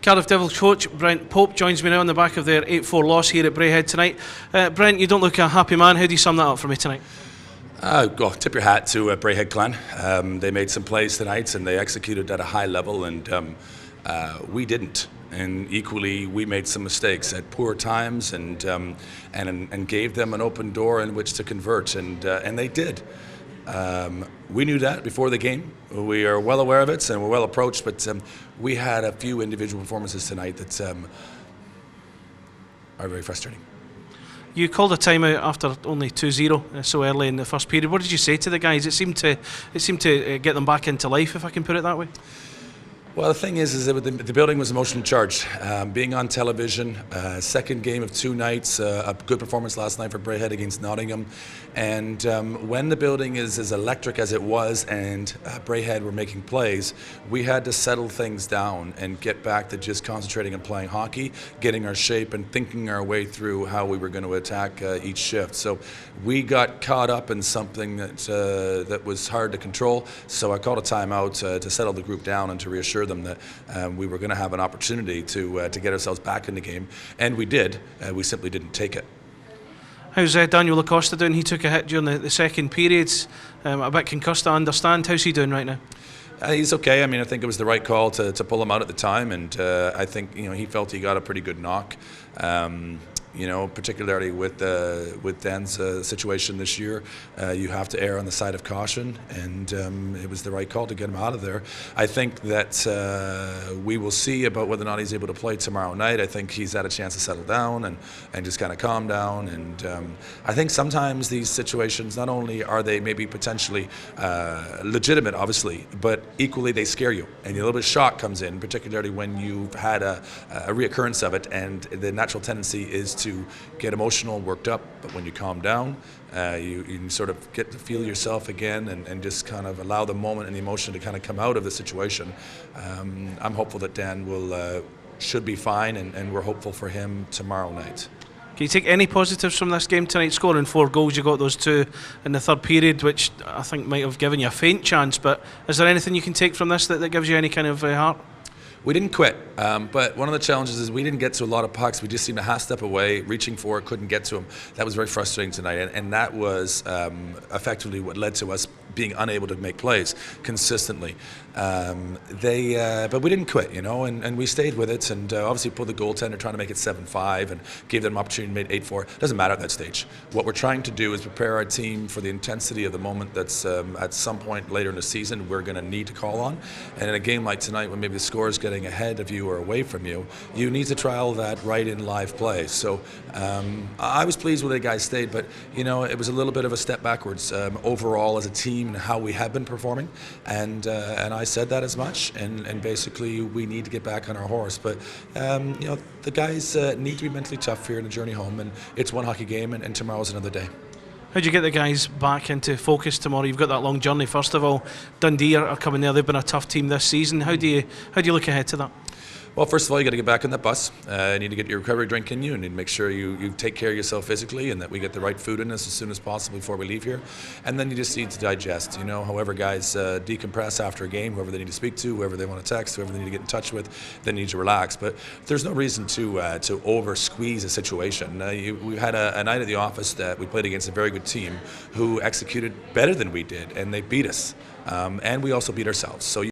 Cardiff Devils coach Brent Pope joins me now on the back of their 8-4 loss here at Braehead tonight. Brent, you don't look a happy man. How do you sum that up for me tonight? Tip your hat to Braehead Clan. They made some plays tonight and they executed at a high level, and we didn't. And equally, we made some mistakes at poor times, and gave them an open door in which to convert, and they did. We knew that before the game. We are well aware of it, and we're well approached. But we had a few individual performances tonight that are very frustrating. You called a timeout after only 2-0 so early in the first period. What did you say to the guys? It seemed to get them back into life, if I can put it that way. Well, the thing is that the building was emotionally charged. Being on television, second game of 2 nights, a good performance last night for Braehead against Nottingham. And when the building is as electric as it was and Braehead were making plays, we had to settle things down and get back to just concentrating on playing hockey, getting our shape and thinking our way through how we were going to attack each shift. So we got caught up in something that was hard to control. So I called a timeout to settle the group down and to reassure them that we were going to have an opportunity to get ourselves back in the game, and we did. We simply didn't take it. How's Daniel Lacosta doing? He took a hit during the second periods, a bit concussed, I understand. How's he doing right now? He's okay. I mean, I think it was the right call to pull him out at the time, and I think he felt he got a pretty good knock. Particularly with Dan's situation this year, you have to err on the side of caution, and it was the right call to get him out of there. I think that we will see about whether or not he's able to play tomorrow night. I think he's had a chance to settle down and just kind of calm down, and I think sometimes these situations, not only are they maybe potentially legitimate, obviously, but equally they scare you, and a little bit of shock comes in, particularly when you've had a reoccurrence of it, and the natural tendency is to get emotional, worked up, but when you calm down, you sort of get to feel yourself again and just kind of allow the moment and the emotion to kind of come out of the situation. I'm hopeful that Dan should be fine, and we're hopeful for him tomorrow night. Can you take any positives from this game tonight? Scoring 4 goals, you got those 2 in the third period, which I think might have given you a faint chance, but is there anything you can take from this that gives you any kind of heart? We didn't quit, but one of the challenges is we didn't get to a lot of pucks. We just seemed to half step away, reaching for it, couldn't get to them. That was very frustrating tonight, and that was effectively what led to us being unable to make plays consistently. But we didn't quit, and we stayed with it, and obviously pulled the goaltender trying to make it 7-5 and gave them an opportunity and made 8-4. Doesn't matter at that stage. What we're trying to do is prepare our team for the intensity of the moment that's at some point later in the season we're going to need to call on. And in a game like tonight, when maybe the score is getting ahead of you or away from you, you need to trial that right in live play. So I was pleased with the guys stayed, but it was a little bit of a step backwards overall as a team and how we have been performing, and I said that as much, and basically we need to get back on our horse. But the guys need to be mentally tough here in the journey home, and it's one hockey game, and tomorrow's another day. How do you get the guys back into focus tomorrow? You've got that long journey. First of all, Dundee are coming there. They've been a tough team this season. How do you look ahead to that? Well, first of all, you got to get back on that bus. You need to get your recovery drink in you, and make sure you take care of yourself physically, and that we get the right food in us as soon as possible before we leave here. And then you just need to digest. However guys decompress after a game, whoever they need to speak to, whoever they want to text, whoever they need to get in touch with, they need to relax. But there's no reason to over squeeze a situation. We had a night at the office that we played against a very good team who executed better than we did, and they beat us. And we also beat ourselves. So